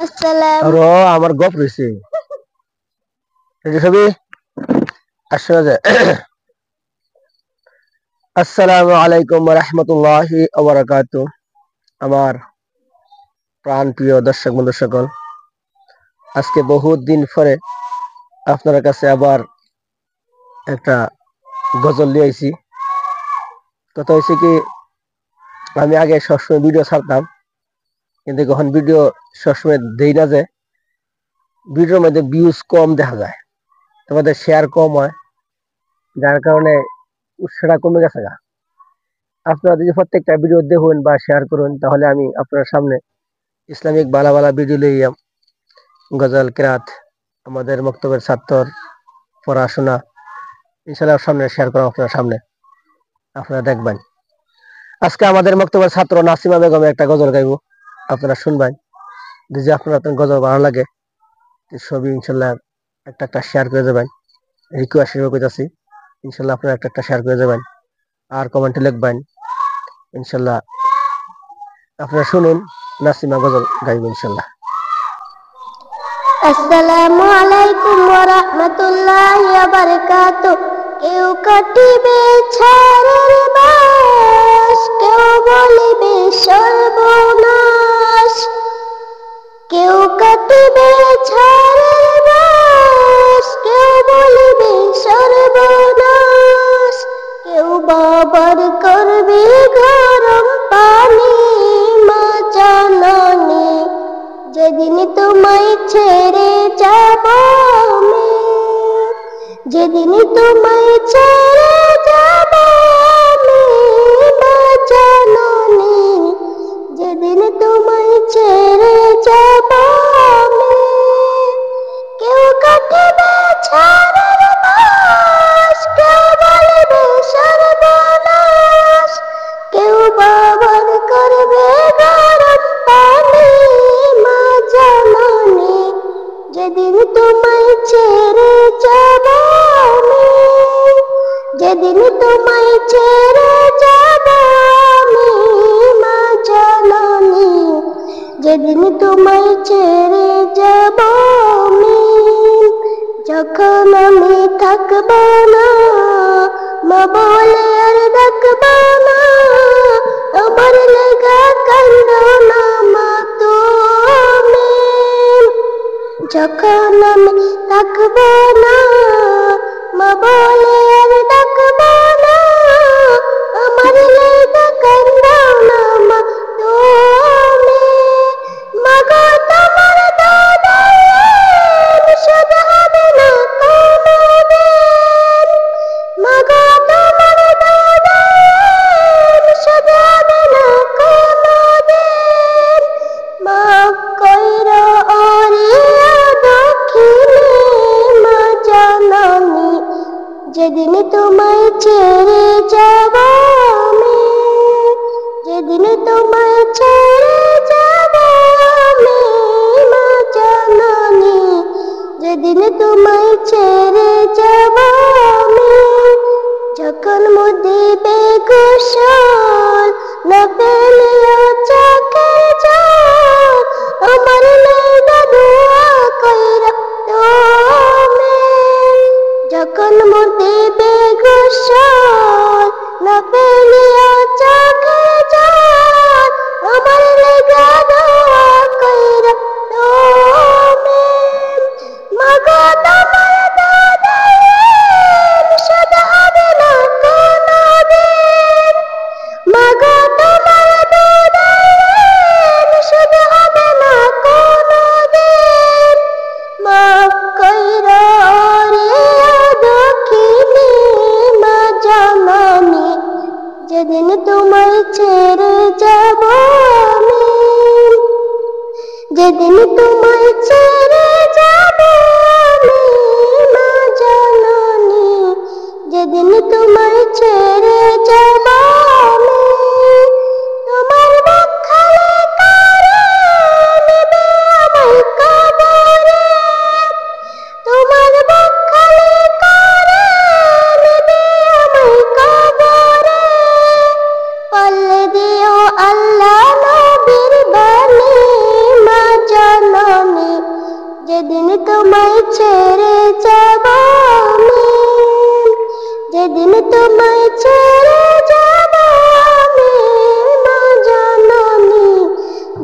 আসসালাম আর আমার গপ রয়েছে সবই আসলে যায়। আসসালামু আলাইকুম রহমতুল্লাহি ওয়া আমার প্রাণ প্রিয় দর্শক বন্ধু সকল, আজকে বহুত দিন পরে আপনার কাছে আবার একটা গজল নিয়ে আইছি। কথা হয়েছে কি, আমি আগে সবসময় ভিডিও ছাড়তাম, কিন্তু এখন ভিডিও সবসময় দেই না, যে ভিডিওর মধ্যে ভিউজ কম দেখা যায়, তোমাদের শেয়ার কম হয়, যার কারণে উৎসাহটা কমে গেছে। আপনারা যদি প্রত্যেকটা ভিডিও দেখুন বা শেয়ার করুন, তাহলে আমি আপনার সামনে ইসলামিক বালা বালা ভিডিও লইয়াম, গজল কিরাত, আমাদের মক্তবের ছাত্র পড়াশোনা ইনশাআল্লাহ সামনে শেয়ার করা আপনার সামনে, আপনারা দেখবেন। আজকে আমাদের মক্তবের ছাত্র নাসিমা বেগমে একটা গজল গাইব, আপনারা শুনবেন। যদি আপনার গজল ভালো লাগে, ছবি ইনশাল্লাহ একটা একটা শেয়ার করে দেবেন, রিকোয়েস্ট হিসেবে কইতাছি। ইনশাল্লাহ আপনারা একটা একটা শেয়ার করে দেবেন আর কমেন্টে লিখবেন। ইনশাল্লাহ আপনারা শুনুন, নাসিমা গজল গাইব ইনশাল্লাহ। আসসালামু আলাইকুম ওয়া রাহমাতুল্লাহি ওয়া বারাকাতুহু। কেউ কাটিবে ছাড়ের বাস, কেউ বলিবে সর্বনাশ। কেউ কাটিবে ছাড়ের বাস, কেউ বলিবে সর্বনাশ। কেউ বাবার করবে গরম পানি, মা জাননী যেদিন তোমায় ছেড়ে যাব আমি, যেদিন তোমায় ছেড়ে যাব আমি, মা জাননী যেদিন তোমায় ছেড়ে যাব আমি। কেউ কাটিবে ছাড়ের বাস, কেউ বলিবে সর্বনাশ। কেউ বাবার করবে গরম পানি, মা জাননী যেদিন তোমায় ছেড়ে যাব আমি, যেদিন তোমায় ছেড়ে যাব আমি, মা জাননী যেদিন তোমায় ছেড়ে যাব আমি। যখন আমি থাকব না, মা বলে আর ডাকব না, আমার লেগা কান্দো না মা তুমি। যখন আমি থাকব না, মা বলে আর ডাকব না, আমার লেগা কান্দো না মা তুমি। মাগো তোমার দুধের শোধ হবে না কোনোদিন, মাগো তোমার দুধের শোধ হবে না কোনোদিন। মাফ কইরো ওরে দক্ষিণে মা জাননী যেদিন তোমায় ছেড়ে যাব আমি, যেদিন তোমায় ছেড়ে যাব আমি, মা জাননী যেদিন তোমায় ছেড়ে যাব আমি। যখন মুদিবে গোসল না পেলেও চোখের জল, আমার লেগা দোয়া কইরা তুমি। যখন মুদিবে গোসল না পেলেও চোখের জল, আমার লেগা দোয়া কইরা তুমি। মাগো তোমার দুধের শোধ হবে না কোনোদিন, মাগো তোমার দুধের শোধ হবে না কোনোদিন। মাফ কইরো রে দক্ষিণী মা জাননী যেদিন তোমায় ছেড়ে যাব আমি, যেদিন তোমায় ছেড়ে যাব আমি, মা জাননী যেদিন তোমায় ছেড়ে যাব আমি। তোমার বুক খালি করে নেবে আমায় কবরে, তোমার বুক খালি করে নেবে আমায় কবরে। পাল্লে দিও আল্লাহ নবীর বাণী, মা জাননী যেদিন তোমায় ছেড়ে যাব আমি, যেদিন তোমায় ছেড়ে যাব আমি মা জননী,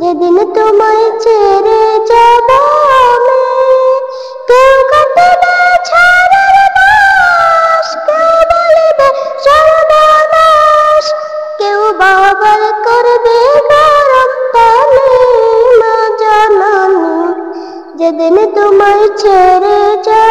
যেদিন তোমায় ছেড়ে যাব আমি। কেউ কাটবে ঝড়ের বাঁশ, কেউ বলিবে সর্বনাশ, কেউ বাবার করবে গরম পানি মা জননী, যেদিন তোমায় ছেড়ে যাব